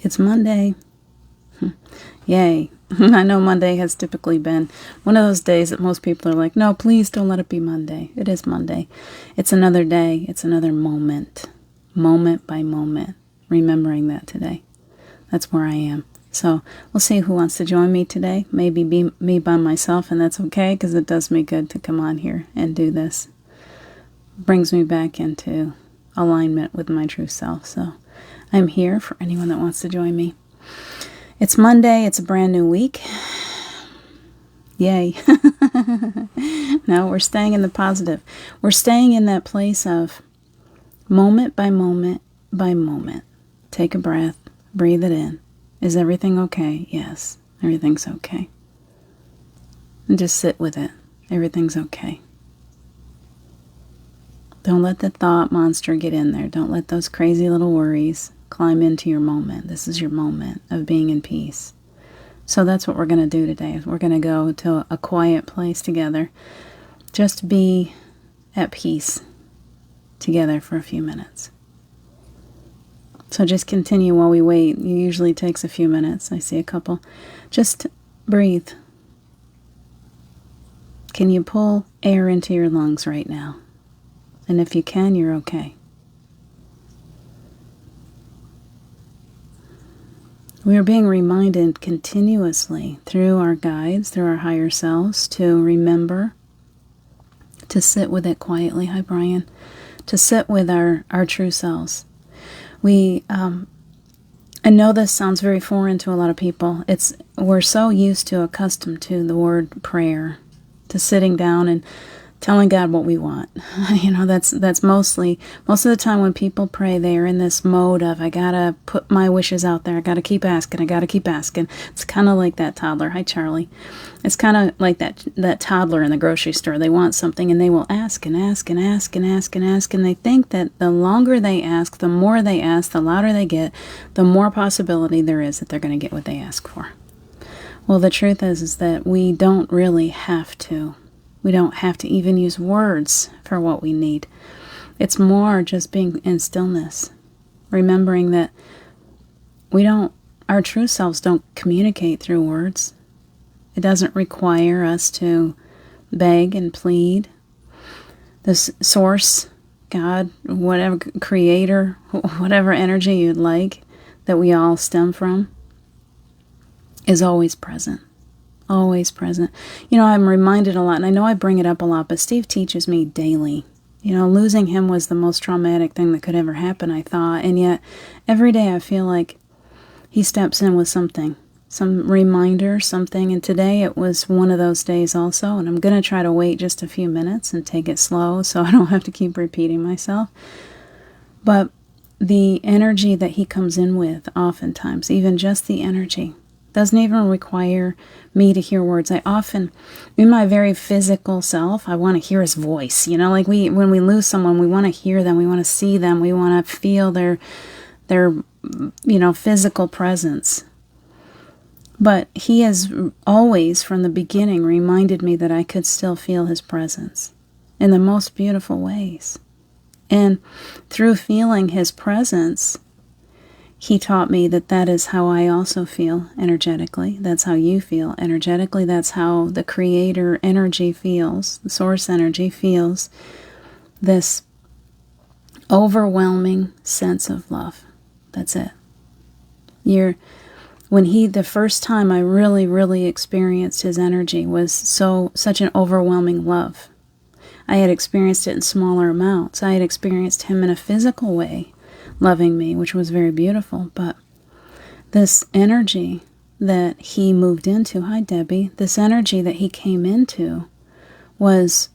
It's Monday. Yay. I know Monday has typically been one of those days that most people are like, no, please don't let it be Monday. It is Monday. It's another day. It's another moment. Moment by moment. Remembering that today. That's where I am. So we'll see who wants to join me today. Maybe be me by myself, and that's okay because it does me good to come on here and do this. Brings me back into alignment with my true self. So I'm here for anyone that wants to join me. It's Monday. It's a brand new week. Yay. No, we're staying in the positive. We're staying in that place of moment by moment by moment. Take a breath. Breathe it in. Is everything okay? Yes, everything's okay. And just sit with it. Everything's okay. Don't let the thought monster get in there. Don't let those crazy little worries climb into your moment. This is your moment of being in peace. So that's what we're going to do today. We're going to go to a quiet place together. Just be at peace together for a few minutes. So just continue while we wait. It usually takes a few minutes. I see a couple. Just breathe. Can you pull air into your lungs right now? And if you can, you're okay. We are being reminded continuously through our guides, through our higher selves, to remember to sit with it quietly. Hi, Brian. To sit with our true selves. I know this sounds very foreign to a lot of people. We're so used to, accustomed to the word prayer, to sitting down and telling God what we want. That's most of the time when people pray, they are in this mode of, I gotta put my wishes out there. I gotta keep asking. It's kind of like that toddler. Hi, Charlie. It's kind of like that toddler in the grocery store. They want something and they will ask and ask and ask and ask and ask. And they think that the longer they ask, the more they ask, the louder they get, the more possibility there is that they're going to get what they ask for. Well, the truth is that we don't really have to. We don't have to even use words for what we need. It's more just being in stillness, remembering that our true selves don't communicate through words. It doesn't require us to beg and plead. This source, God, whatever creator, whatever energy you'd like that we all stem from, is always present. Always present. I'm reminded a lot, and I know I bring it up a lot, but Steve teaches me daily. Losing him was the most traumatic thing that could ever happen, I thought, and yet every day I feel like he steps in with something, some reminder, something, and today it was one of those days also, and I'm going to try to wait just a few minutes and take it slow so I don't have to keep repeating myself. But the energy that he comes in with, oftentimes, even just the energy, doesn't even require me to hear words. I often, in my very physical self, I want to hear his voice. Like when we lose someone, we want to hear them, we want to see them, we want to feel their physical presence. But he has always, from the beginning, reminded me that I could still feel his presence in the most beautiful ways. And through feeling his presence, he taught me that is how I also feel energetically. That's how you feel energetically. That's how the creator energy feels, the source energy feels, this overwhelming sense of love. That's it. The first time I really, really experienced his energy was such an overwhelming love. I had experienced it in smaller amounts. I had experienced him in a physical way, loving me, which was very beautiful. But this energy that he moved into, hi Debbie, this energy that he came into was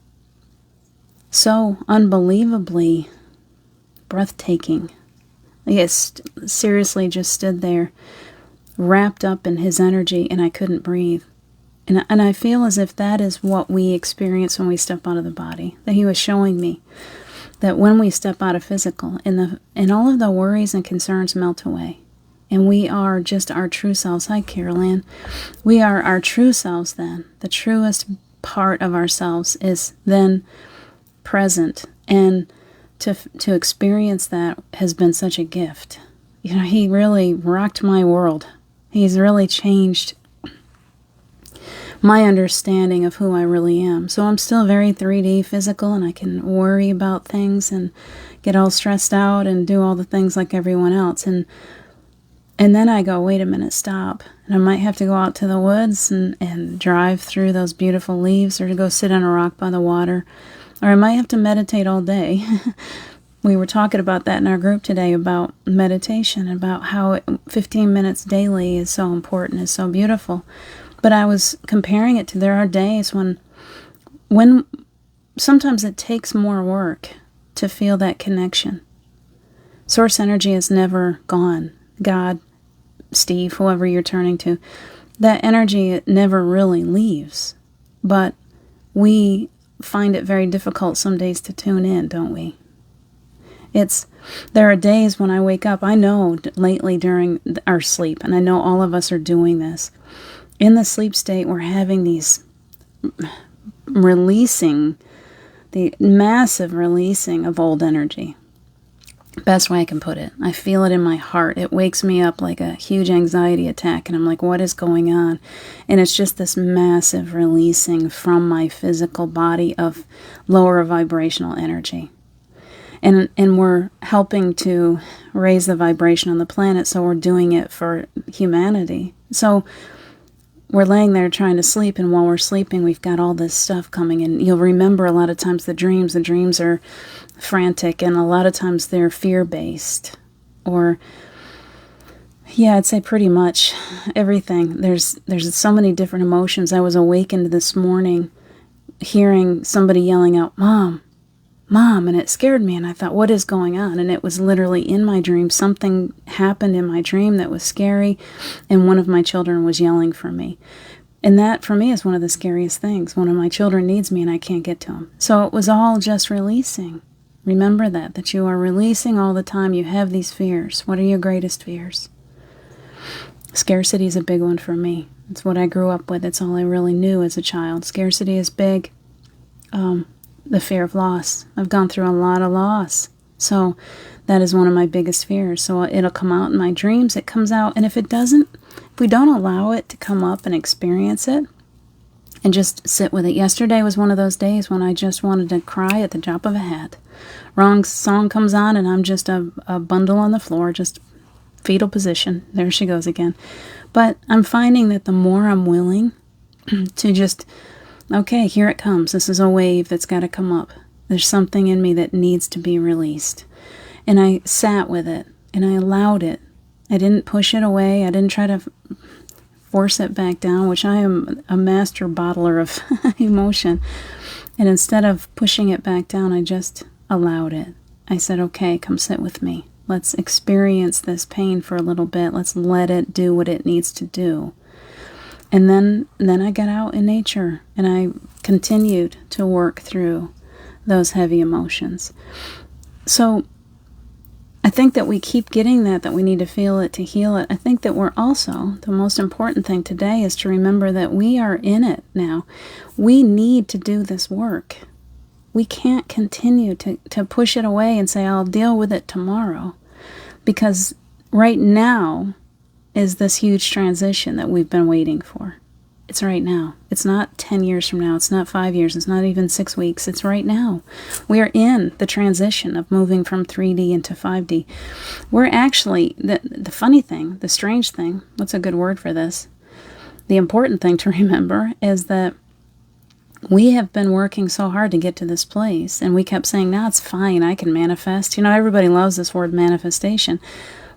so unbelievably breathtaking. I seriously just stood there wrapped up in his energy and I couldn't breathe. And I feel as if that is what we experience when we step out of the body, that he was showing me. That when we step out of physical, and all of the worries and concerns melt away. And we are just our true selves. Hi, Carol Ann. We are our true selves then. The truest part of ourselves is then present. And to experience that has been such a gift. he really rocked my world. He's really changed my understanding of who I really am. So I'm still very 3D physical, and I can worry about things and get all stressed out and do all the things like everyone else. And then I go, wait a minute, stop. And I might have to go out to the woods and drive through those beautiful leaves, or to go sit on a rock by the water. Or I might have to meditate all day. We were talking about that in our group today, about meditation, about how 15 minutes daily is so important, is so beautiful. But I was comparing it to, there are days when sometimes it takes more work to feel that connection. Source energy is never gone. God, Steve, whoever you're turning to, that energy, it never really leaves. But we find it very difficult some days to tune in, don't we? There are days when I wake up, I know lately during our sleep, and I know all of us are doing this. In the sleep state, we're having these releasing, the massive releasing of old energy. Best way I can put it. I feel it in my heart. It wakes me up like a huge anxiety attack, and I'm like, what is going on? And it's just this massive releasing from my physical body of lower vibrational energy. And we're helping to raise the vibration on the planet, so we're doing it for humanity. So we're laying there trying to sleep, and while we're sleeping, we've got all this stuff coming in. You'll remember a lot of times the dreams are frantic, and a lot of times they're fear-based. Or, yeah, I'd say pretty much everything. There's so many different emotions. I was awakened this morning hearing somebody yelling out, "Mom, Mom," and it scared me, and I thought, what is going on? And it was literally in my dream. Something happened in my dream that was scary, and one of my children was yelling for me. And that, for me, is one of the scariest things. One of my children needs me, and I can't get to him. So it was all just releasing. Remember that you are releasing all the time. You have these fears. What are your greatest fears? Scarcity is a big one for me. It's what I grew up with. It's all I really knew as a child. Scarcity is big. The fear of loss. I've gone through a lot of loss. So that is one of my biggest fears. So it'll come out in my dreams. It comes out. And if we don't allow it to come up and experience it and just sit with it. Yesterday was one of those days when I just wanted to cry at the drop of a hat. Wrong song comes on, and I'm just a bundle on the floor, just fetal position. There she goes again. But I'm finding that the more I'm willing to just, okay, here it comes. This is a wave that's got to come up. There's something in me that needs to be released. And I sat with it, and I allowed it. I didn't push it away. I didn't try to force it back down, which I am a master bottler of emotion. And instead of pushing it back down, I just allowed it. I said, okay, come sit with me. Let's experience this pain for a little bit. Let's let it do what it needs to do. And then I got out in nature, and I continued to work through those heavy emotions. So I think that we keep getting that we need to feel it to heal it. I think that we're also, the most important thing today is to remember that we are in it now. We need to do this work. We can't continue to push it away and say, I'll deal with it tomorrow. Because right now is this huge transition that we've been waiting for. It's right now. It's not 10 years from now. It's not 5 years. It's not even 6 weeks. It's right now. We are in the transition of moving from 3D into 5D. We're actually, the funny thing, the strange thing, what's a good word for this? The important thing to remember is that we have been working so hard to get to this place, and we kept saying, no, it's fine, I can manifest. You know, everybody loves this word manifestation.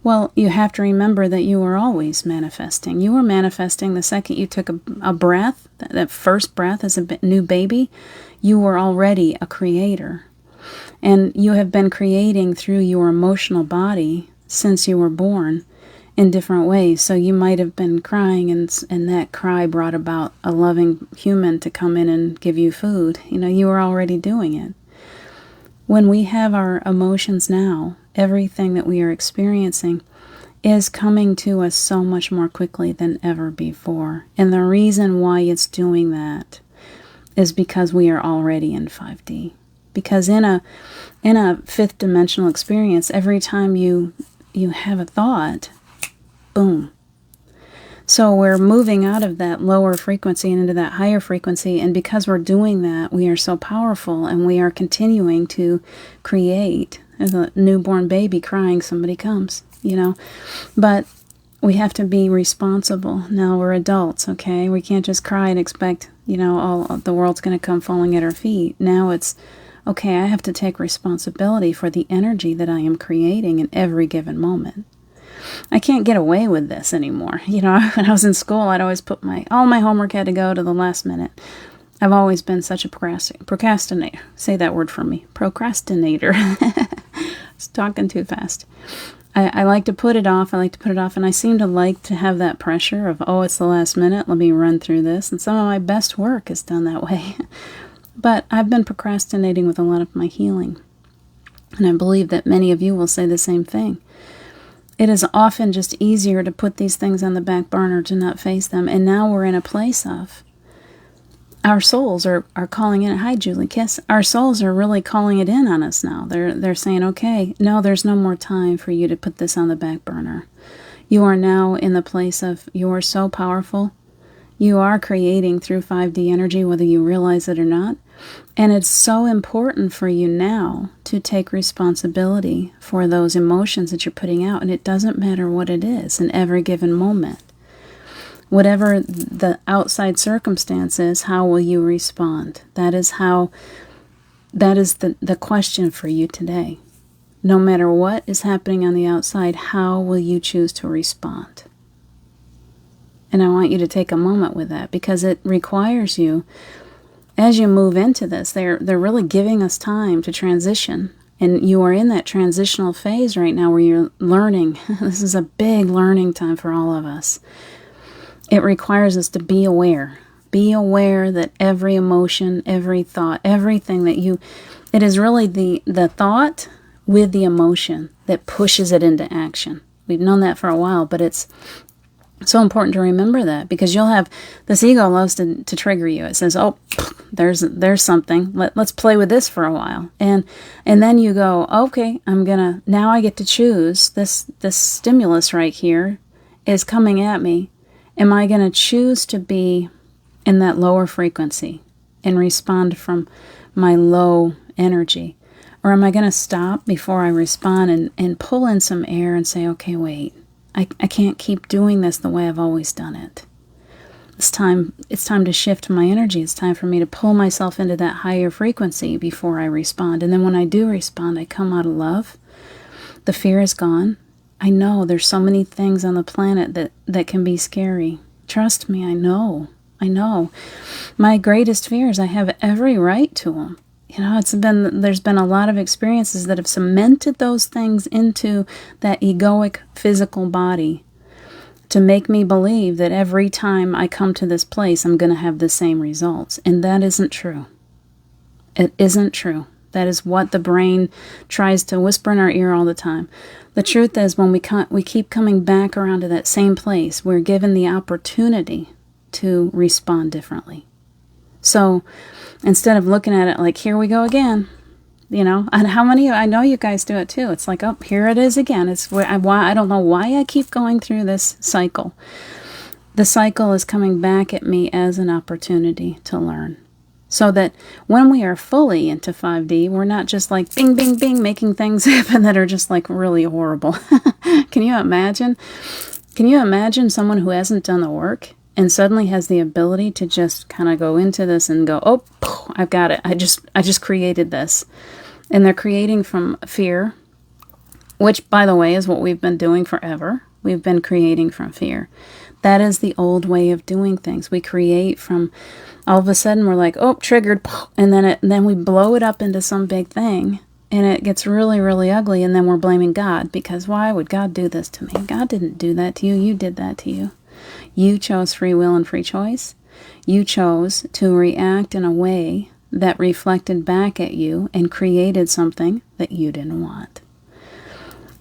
Well, you have to remember that you were always manifesting. You were manifesting the second you took a breath, that first breath as a new baby. You were already a creator. And you have been creating through your emotional body since you were born in different ways. So you might have been crying, and that cry brought about a loving human to come in and give you food. You know, you were already doing it. When we have our emotions now, everything that we are experiencing is coming to us so much more quickly than ever before. And the reason why it's doing that is because we are already in 5D. Because in a fifth dimensional experience, every time you you have a thought, boom. So we're moving out of that lower frequency and into that higher frequency. And because we're doing that, we are so powerful, and we are continuing to create. As a newborn baby crying, somebody comes, But we have to be responsible. Now we're adults, okay? We can't just cry and expect, all the world's going to come falling at our feet. Now it's, okay, I have to take responsibility for the energy that I am creating in every given moment. I can't get away with this anymore. When I was in school, I'd always put all my homework had to go to the last minute. I've always been such a procrastinator. Say that word for me. Procrastinator. It's talking too fast. I like to put it off. And I seem to like to have that pressure of, it's the last minute. Let me run through this. And some of my best work is done that way. But I've been procrastinating with a lot of my healing. And I believe that many of you will say the same thing. It is often just easier to put these things on the back burner, to not face them. And now we're in a place of, our souls are calling in. Hi, Julie Kiss. Our souls are really calling it in on us now. They're saying, okay, no, there's no more time for you to put this on the back burner. You are now in the place of, you are so powerful. You are creating through 5D energy, whether you realize it or not. And it's so important for you now to take responsibility for those emotions that you're putting out. And it doesn't matter what it is in every given moment. Whatever the outside circumstance is, how will you respond? That is the question for you today. No matter what is happening on the outside, how will you choose to respond? And I want you to take a moment with that, because it requires you, as you move into this, they're really giving us time to transition. And you are in that transitional phase right now where you're learning. This is a big learning time for all of us. It requires us to be aware. Be aware that every emotion, every thought, everything that it is really the thought with the emotion that pushes it into action. We've known that for a while, but it's so important to remember that, because you'll have, this ego loves to trigger you. It says, there's something. Let's play with this for a while. And then you go, okay, now I get to choose. This stimulus right here is coming at me. Am I going to choose to be in that lower frequency and respond from my low energy? Or am I going to stop before I respond and pull in some air and say, okay, wait, I can't keep doing this the way I've always done it. It's time to shift my energy. It's time for me to pull myself into that higher frequency before I respond. And then when I do respond, I come out of love. The fear is gone. I know there's so many things on the planet that can be scary. Trust me, I know. My greatest fears, I have every right to them. There's been a lot of experiences that have cemented those things into that egoic physical body to make me believe that every time I come to this place, I'm going to have the same results. And that isn't true. It isn't true. That is what the brain tries to whisper in our ear all the time. The truth is, when we keep coming back around to that same place, we're given the opportunity to respond differently. So instead of looking at it like, here we go again, and how many, I know you guys do it too. It's like, oh, here it is again. It's where I don't know why I keep going through this cycle. The cycle is coming back at me as an opportunity to learn. So that when we are fully into 5D, we're not just like bing, bing, bing, making things happen that are just like really horrible. Can you imagine? Can you imagine someone who hasn't done the work and suddenly has the ability to just kind of go into this and go, oh, I've got it. I just created this. And they're creating from fear, which, by the way, is what we've been doing forever. We've been creating from fear. That is the old way of doing things. We create from, all of a sudden we're like, oh, triggered, and then we blow it up into some big thing, and it gets really, really ugly, and then we're blaming God, because why would God do this to me? God didn't do that to you. You did that to you. You chose free will and free choice. You chose to react in a way that reflected back at you and created something that you didn't want.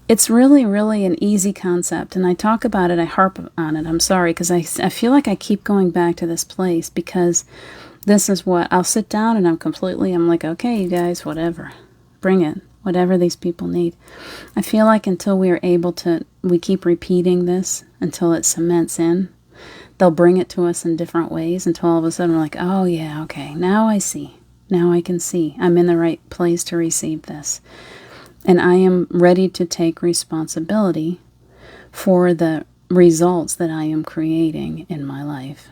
It's really, really an easy concept, and I talk about it, I harp on it. I'm sorry, because I feel like I keep going back to this place, because this is what, I'll sit down and I'm like, okay, you guys, whatever. Bring it. whatever these people need. I feel like until we are able to, we keep repeating this until it cements in. They'll bring it to us in different ways until all of a sudden we're like, oh yeah, okay, now I see. Now I can see. I'm in the right place to receive this. And I am ready to take responsibility for the results that I am creating in my life.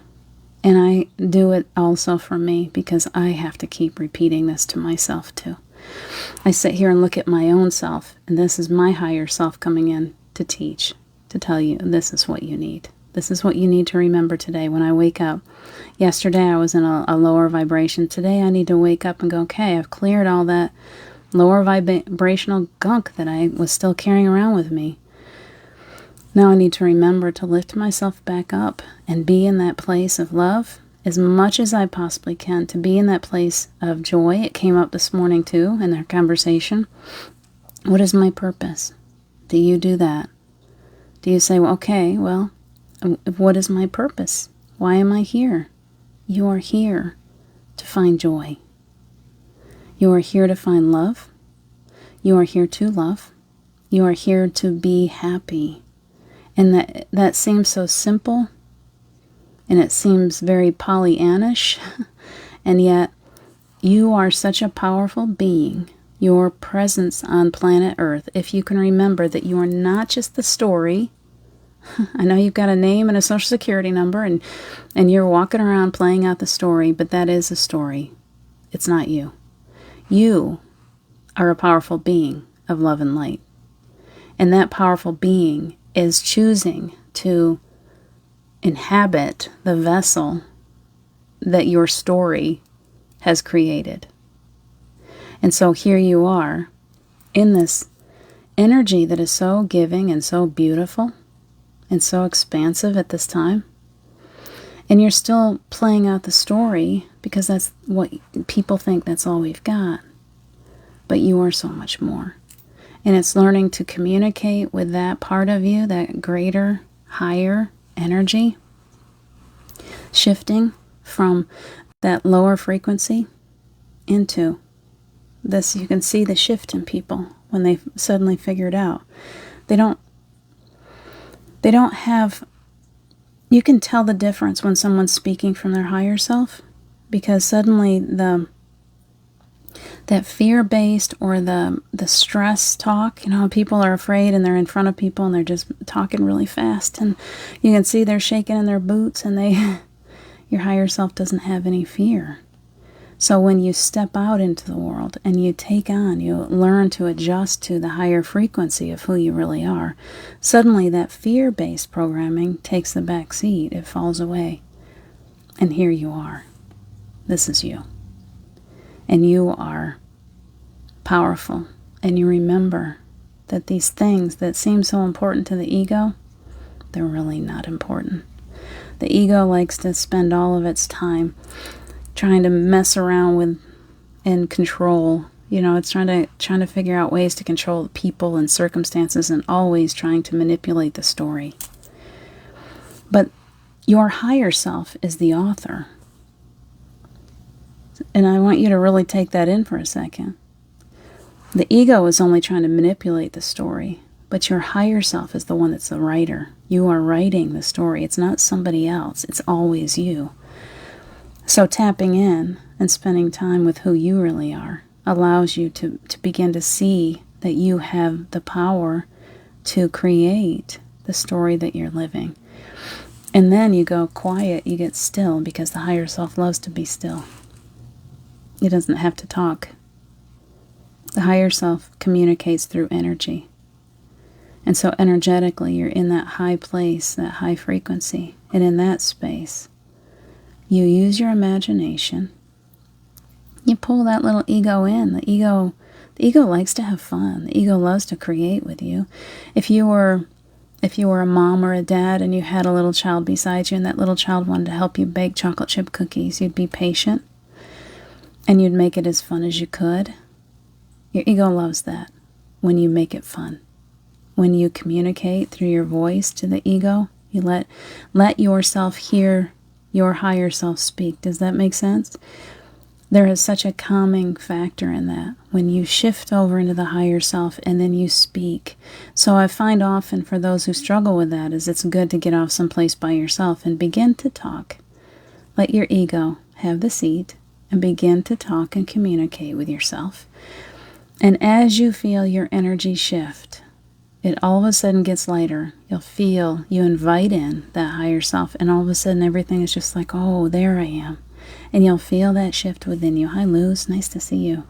And I do it also for me because I have to keep repeating this to myself too. I sit here and look at my own self, and this is my higher self coming in to teach, to tell you this is what you need. This is what you need to remember today when I wake up. Yesterday I was in a lower vibration. Today I need to wake up and go, okay, I've cleared all that lower vibrational gunk that I was still carrying around with me. Now I need to remember to lift myself back up and be in that place of love as much as I possibly can, to be in that place of joy. It came up this morning too in our conversation. What is my purpose? Do you do that? Do you say, well, okay, well, what is my purpose? Why am I here? You are here to find joy. You are here to find love. You are here to love. You are here to be happy. And that seems so simple, and it seems very Pollyannish, and yet you are such a powerful being. Your presence on planet Earth, if you can remember that you are not just the story. I know you've got a name and a social security number, and you're walking around playing out the story, but that is a story. It's not you. You are a powerful being of love and light. And that powerful being is choosing to inhabit the vessel that your story has created. And so here you are in this energy that is so giving and so beautiful and so expansive at this time. And you're still playing out the story because that's what people think, that's all we've got. But you are so much more. And it's learning to communicate with that part of you, that greater, higher energy, shifting from that lower frequency into this. You can see the shift in people when they suddenly figure it out. They don't have, you can tell the difference when someone's speaking from their higher self, because suddenly that fear-based or the stress talk, people are afraid and they're in front of people and they're just talking really fast, and you can see they're shaking in their boots, and your higher self doesn't have any fear. So when you step out into the world and you learn to adjust to the higher frequency of who you really are, suddenly that fear-based programming takes the back seat. It falls away. And here you are. This is you. And you are powerful. And you remember that these things that seem so important to the ego, they're really not important. The ego likes to spend all of its time trying to mess around with and control. It's trying to figure out ways to control people and circumstances, and always trying to manipulate the story. But your higher self is the author. And I want you to really take that in for a second. The ego is only trying to manipulate the story, but your higher self is the one that's the writer. You are writing the story. It's not somebody else. It's always you. So tapping in and spending time with who you really are allows you to begin to see that you have the power to create the story that you're living. And then you go quiet, you get still, because the higher self loves to be still. It doesn't have to talk. The higher self communicates through energy. And so energetically, you're in that high place, that high frequency. And in that space, you use your imagination. You pull that little ego in. The ego likes to have fun. The ego loves to create with you. If you were a mom or a dad and you had a little child beside you, and that little child wanted to help you bake chocolate chip cookies, you'd be patient and you'd make it as fun as you could. Your ego loves that when you make it fun. When you communicate through your voice to the ego, you let yourself hear your higher self speak. Does that make sense? There is such a calming factor in that when you shift over into the higher self and then you speak. So I find often for those who struggle with that is it's good to get off someplace by yourself and begin to talk. Let your ego have the seat and begin to talk and communicate with yourself. And as you feel your energy shift, it all of a sudden gets lighter. You'll feel, you invite in that higher self, and all of a sudden everything is just like, oh, there I am. And you'll feel that shift within you. Hi, Luz, nice to see you.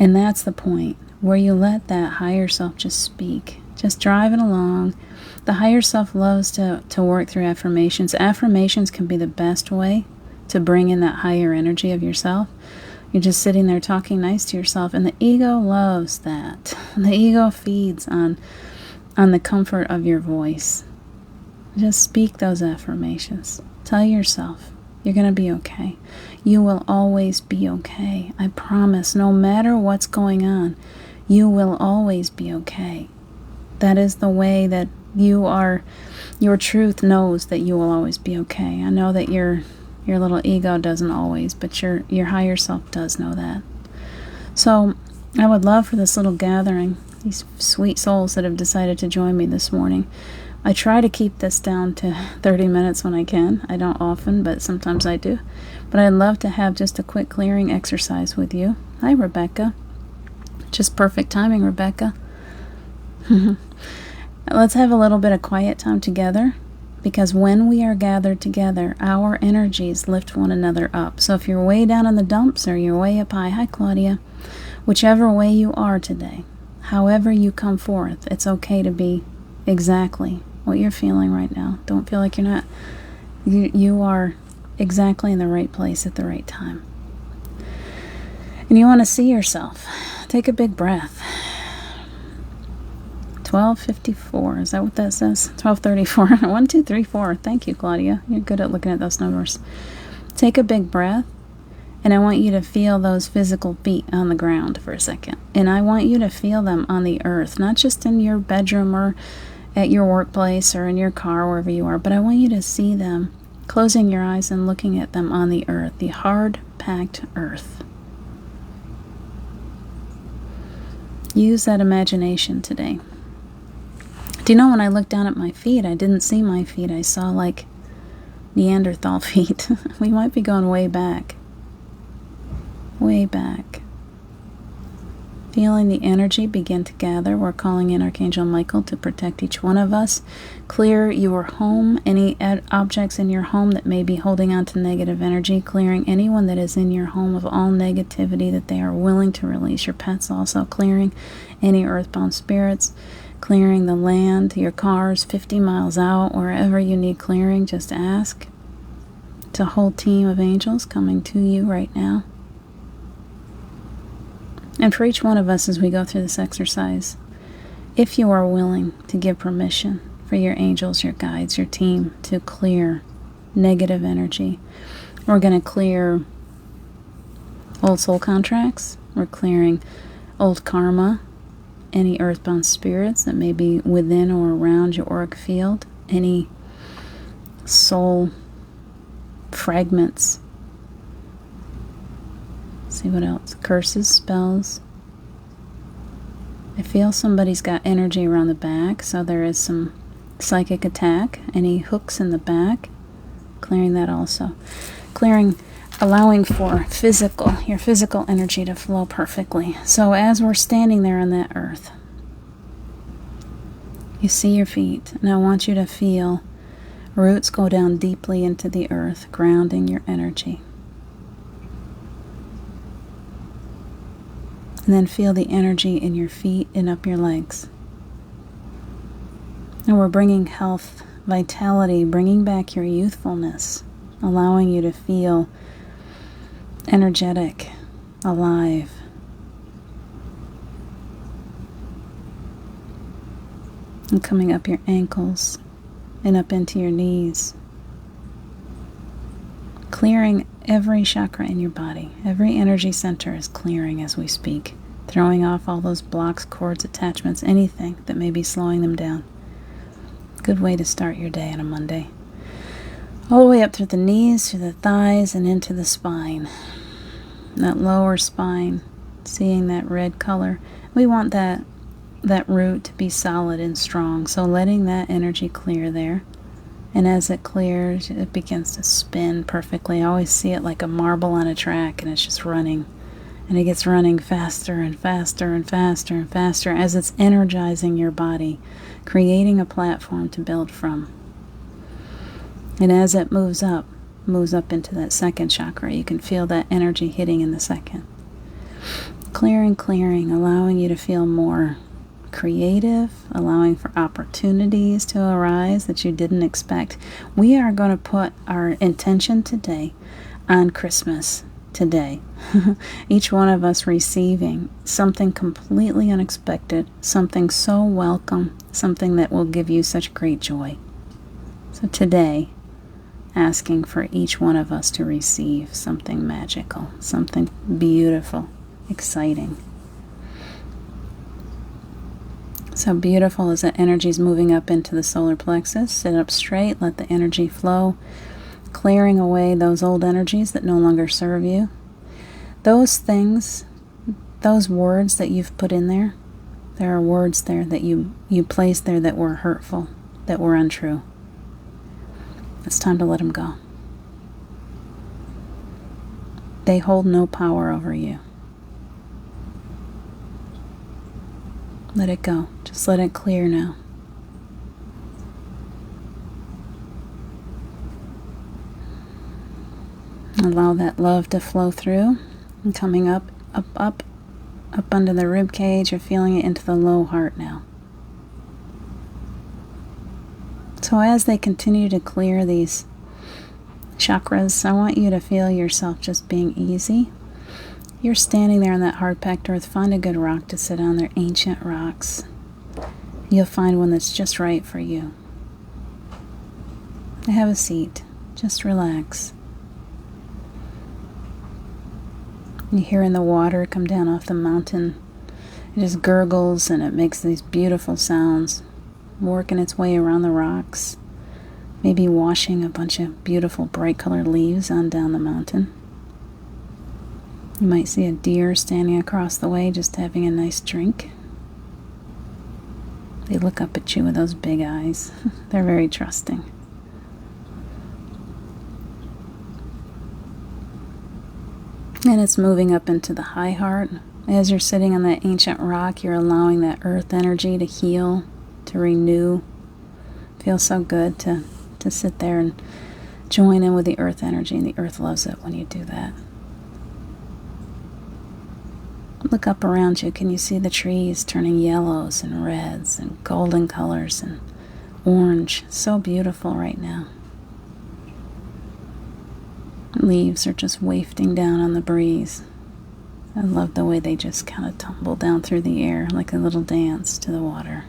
And that's the point, where you let that higher self just speak. Just drive it along. The higher self loves to work through affirmations. Affirmations can be the best way to bring in that higher energy of yourself. You're just sitting there talking nice to yourself, and the ego loves that. The ego feeds on the comfort of your voice. Just speak those affirmations. Tell yourself, you're going to be okay. You will always be okay. I promise, no matter what's going on, you will always be okay. That is the way that you are. Your truth knows that you will always be okay. I know that your little ego doesn't always, but your higher self does know that. So I would love for this little gathering, these sweet souls that have decided to join me this morning. I try to keep this down to 30 minutes when I can. I don't often, but sometimes I do. But I'd love to have just a quick clearing exercise with you. Hi, Rebecca. Just perfect timing, Rebecca. Let's have a little bit of quiet time together, because when we are gathered together, our energies lift one another up. So if you're way down in the dumps or you're way up high, hi, Claudia, whichever way you are today, however you come forth, it's okay to be exactly what you're feeling right now. Don't feel like you're not. You are exactly in the right place at the right time. And you want to see yourself. Take a big breath. 12:54. Is that what that says? 12:34. 1, 2, 3, 4. Thank you, Claudia. You're good at looking at those numbers. Take a big breath, and I want you to feel those physical feet on the ground for a second. And I want you to feel them on the earth, not just in your bedroom or at your workplace or in your car, wherever you are, but I want you to see them, closing your eyes and looking at them on the earth, the hard-packed earth. Use that imagination today. Do you know, when I looked down at my feet, I didn't see my feet. I saw like Neanderthal feet. We might be going way back. Way back. Feeling the energy begin to gather. We're calling in Archangel Michael to protect each one of us. Clear your home, any objects in your home that may be holding on to negative energy. Clearing anyone that is in your home of all negativity that they are willing to release. Your pets also. Clearing any earthbound spirits. Clearing the land, your cars 50 miles out, wherever you need clearing, just ask. It's a whole team of angels coming to you right now. And for each one of us as we go through this exercise, if you are willing to give permission for your angels, your guides, your team to clear negative energy, we're going to clear old soul contracts, we're clearing old karma, any earthbound spirits that may be within or around your auric field, any soul fragments. See what else? Curses, spells. I feel somebody's got energy around the back, so there is some psychic attack. Any hooks in the back, clearing that also. Clearing, allowing for your physical energy to flow perfectly. So as we're standing there on that earth, you see your feet, and I want you to feel roots go down deeply into the earth, grounding your energy. And then feel the energy in your feet and up your legs. And we're bringing health, vitality, bringing back your youthfulness, allowing you to feel energetic, alive. And coming up your ankles and up into your knees. Clearing every chakra in your body. Every energy center is clearing as we speak. Throwing off all those blocks, cords, attachments, anything that may be slowing them down. Good way to start your day on a Monday. All the way up through the knees, through the thighs, and into the spine. that lower spine, seeing that red color. We want that root to be solid and strong, so letting that energy clear there. And as it clears, it begins to spin perfectly. I always see it like a marble on a track, and it's just running. And it gets running faster and faster and faster and faster as it's energizing your body, creating a platform to build from. And as it moves up into that second chakra, you can feel that energy hitting in the second. Clearing, allowing you to feel more creative, allowing for opportunities to arise that you didn't expect. We are going to put our intention today on Christmas today. Each one of us receiving something completely unexpected, something so welcome, something that will give you such great joy. So today, asking for each one of us to receive something magical, something beautiful, exciting. So beautiful as that energy is moving up into the solar plexus. Sit up straight, let the energy flow, clearing away those old energies that no longer serve you. Those things, those words that you've put in there, there are words there that you placed there that were hurtful, that were untrue. It's time to let them go. They hold no power over you. Let it go. Just let it clear now. Allow that love to flow through and coming up under the rib cage. You're feeling it into the low heart now. So as they continue to clear these chakras, I want you to feel yourself just being easy. You're standing there on that hard-packed earth. Find a good rock to sit on. They're ancient rocks. You'll find one that's just right for you. Have a seat. Just relax. You're hearing the water come down off the mountain. It just gurgles and it makes these beautiful sounds, working its way around the rocks, maybe washing a bunch of beautiful bright colored leaves on down the mountain. You might see a deer standing across the way just having a nice drink. They look up at you with those big eyes. They're very trusting. And it's moving up into the high heart. As you're sitting on that ancient rock, you're allowing that earth energy to heal, to renew. Feels so good to sit there and join in with the earth energy, and the earth loves it when you do that. Look up around you. Can you see the trees turning yellows and reds and golden colors and orange? So beautiful right now. Leaves are just wafting down on the breeze. I love the way they just kind of tumble down through the air like a little dance to the water.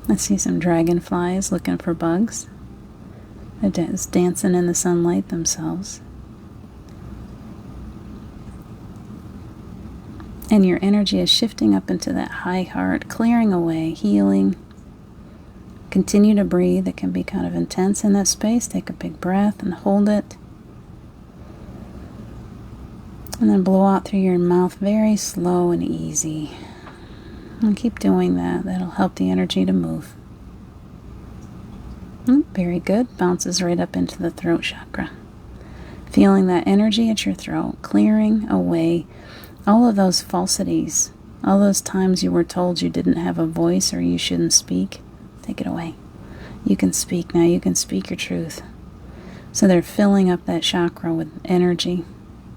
I see some dragonflies looking for bugs. They're just dancing in the sunlight themselves. And your energy is shifting up into that high heart, clearing away, healing. Continue to breathe. It can be kind of intense in that space. Take a big breath and hold it. And then blow out through your mouth very slow and easy. And keep doing that. That'll help the energy to move. Very good. Bounces right up into the throat chakra. Feeling that energy at your throat, clearing away all of those falsities, all those times you were told you didn't have a voice or you shouldn't speak. Take it away. You can speak now. You can speak your truth. So they're filling up that chakra with energy.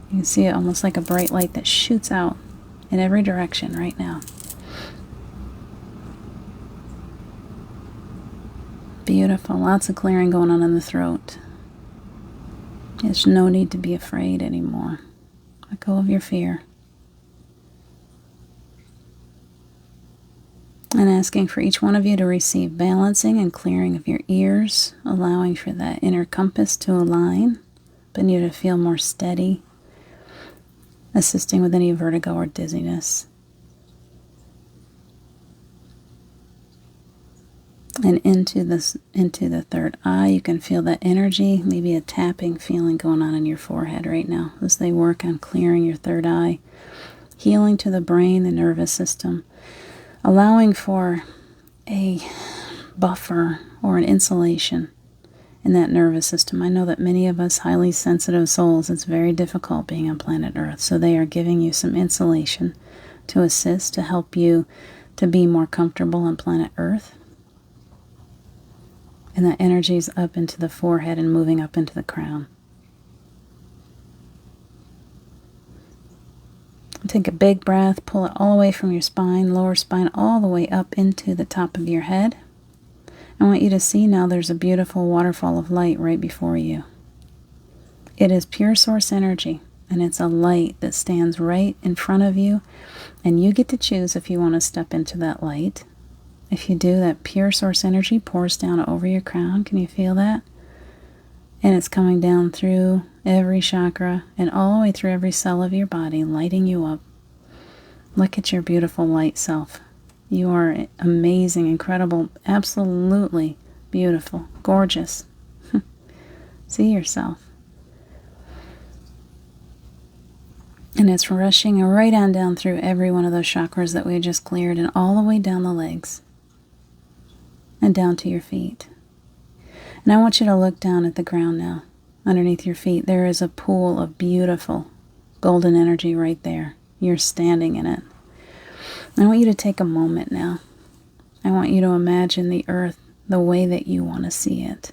You can see it almost like a bright light that shoots out in every direction right now. Beautiful. Lots of clearing going on in the throat. There's no need to be afraid anymore. Let go of your fear. And asking for each one of you to receive balancing and clearing of your ears, allowing for that inner compass to align, but you to feel more steady, assisting with any vertigo or dizziness. and into the third eye. You can feel that energy, maybe a tapping feeling going on in your forehead right now as they work on clearing your third eye, healing to the brain, the nervous system, allowing for a buffer or an insulation in that nervous system. I know that many of us highly sensitive souls, it's very difficult being on planet Earth, so they are giving you some insulation to assist, to help you to be more comfortable on planet Earth. And that energy is up into the forehead and moving up into the crown. Take a big breath, pull it all the way from your spine, lower spine, all the way up into the top of your head. I want you to see now there's a beautiful waterfall of light right before you. It is pure source energy, and it's a light that stands right in front of you, and you get to choose if you want to step into that light. If you do, that pure source energy pours down over your crown. Can you feel that? And it's coming down through every chakra and all the way through every cell of your body, lighting you up. Look at your beautiful light self. You are amazing, incredible, absolutely beautiful, gorgeous. See yourself. And it's rushing right on down through every one of those chakras that we just cleared and all the way down the legs and down to your feet. And I want you to look down at the ground now. Underneath your feet, there is a pool of beautiful golden energy right there. You're standing in it. I want you to take a moment now. I want you to imagine the earth the way that you want to see it.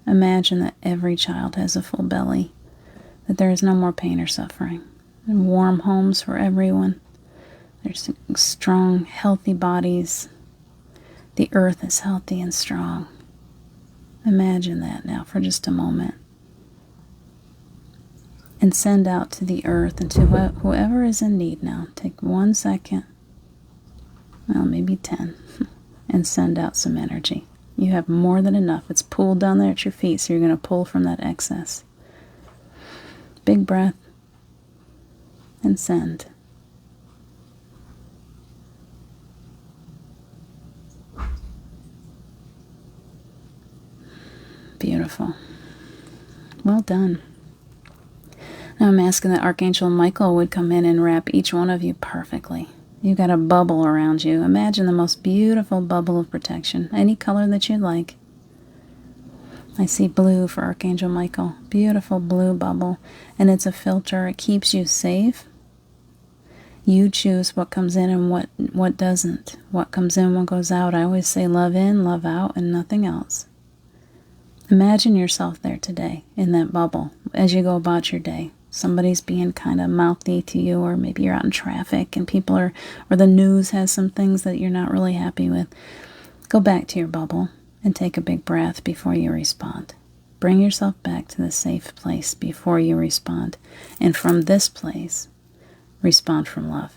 Imagine that every child has a full belly, that there is no more pain or suffering, and warm homes for everyone. There's strong, healthy bodies. The earth is healthy and strong. Imagine that now for just a moment. And send out to the earth and to whoever is in need now. Take 1 second, well, maybe 10, and send out some energy. You have more than enough. It's pooled down there at your feet, so you're going to pull from that excess. Big breath, and send. Beautiful. Well done. Now I'm asking that Archangel Michael would come in and wrap each one of you perfectly. You've got a bubble around you. Imagine the most beautiful bubble of protection. Any color that you'd like. I see blue for Archangel Michael. Beautiful blue bubble. And it's a filter. It keeps you safe. You choose what comes in and what doesn't. What comes in, what goes out. I always say love in, love out, and nothing else. Imagine yourself there today in that bubble as you go about your day. Somebody's being kind of mouthy to you, or maybe you're out in traffic and or the news has some things that you're not really happy with. Go back to your bubble and take a big breath before you respond. Bring yourself back to the safe place before you respond. And from this place, respond from love.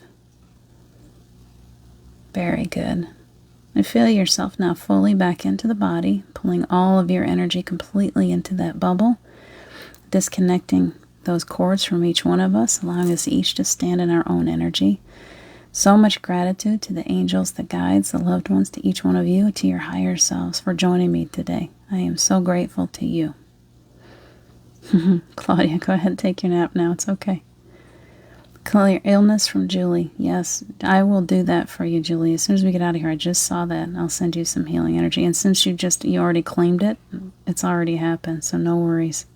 Very good. And feel yourself now fully back into the body, pulling all of your energy completely into that bubble, disconnecting those cords from each one of us, allowing us each to stand in our own energy. So much gratitude to the angels, the guides, the loved ones, to each one of you, to your higher selves for joining me today. I am so grateful to you. Claudia, go ahead and take your nap now. It's okay. Clear illness from Julie. Yes, I will do that for you, Julie. As soon as we get out of here, I just saw that. I'll send you some healing energy. And since you already claimed it, it's already happened, so no worries.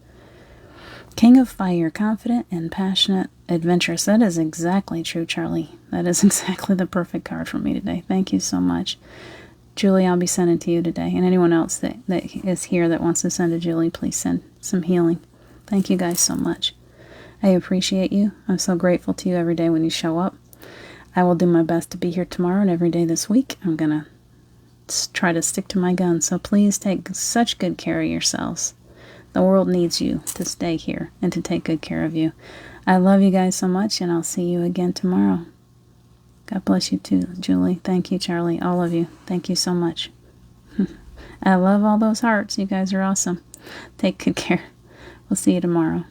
King of Fire, confident and passionate, adventurous. That is exactly true, Charlie. That is exactly the perfect card for me today. Thank you so much. Julie, I'll be sending to you today. And anyone else that is here that wants to send to Julie, please send some healing. Thank you guys so much. I appreciate you. I'm so grateful to you every day when you show up. I will do my best to be here tomorrow and every day this week. I'm going to try to stick to my guns. So please take such good care of yourselves. The world needs you to stay here and to take good care of you. I love you guys so much, and I'll see you again tomorrow. God bless you too, Julie. Thank you, Charlie. All of you. Thank you so much. I love all those hearts. You guys are awesome. Take good care. We'll see you tomorrow.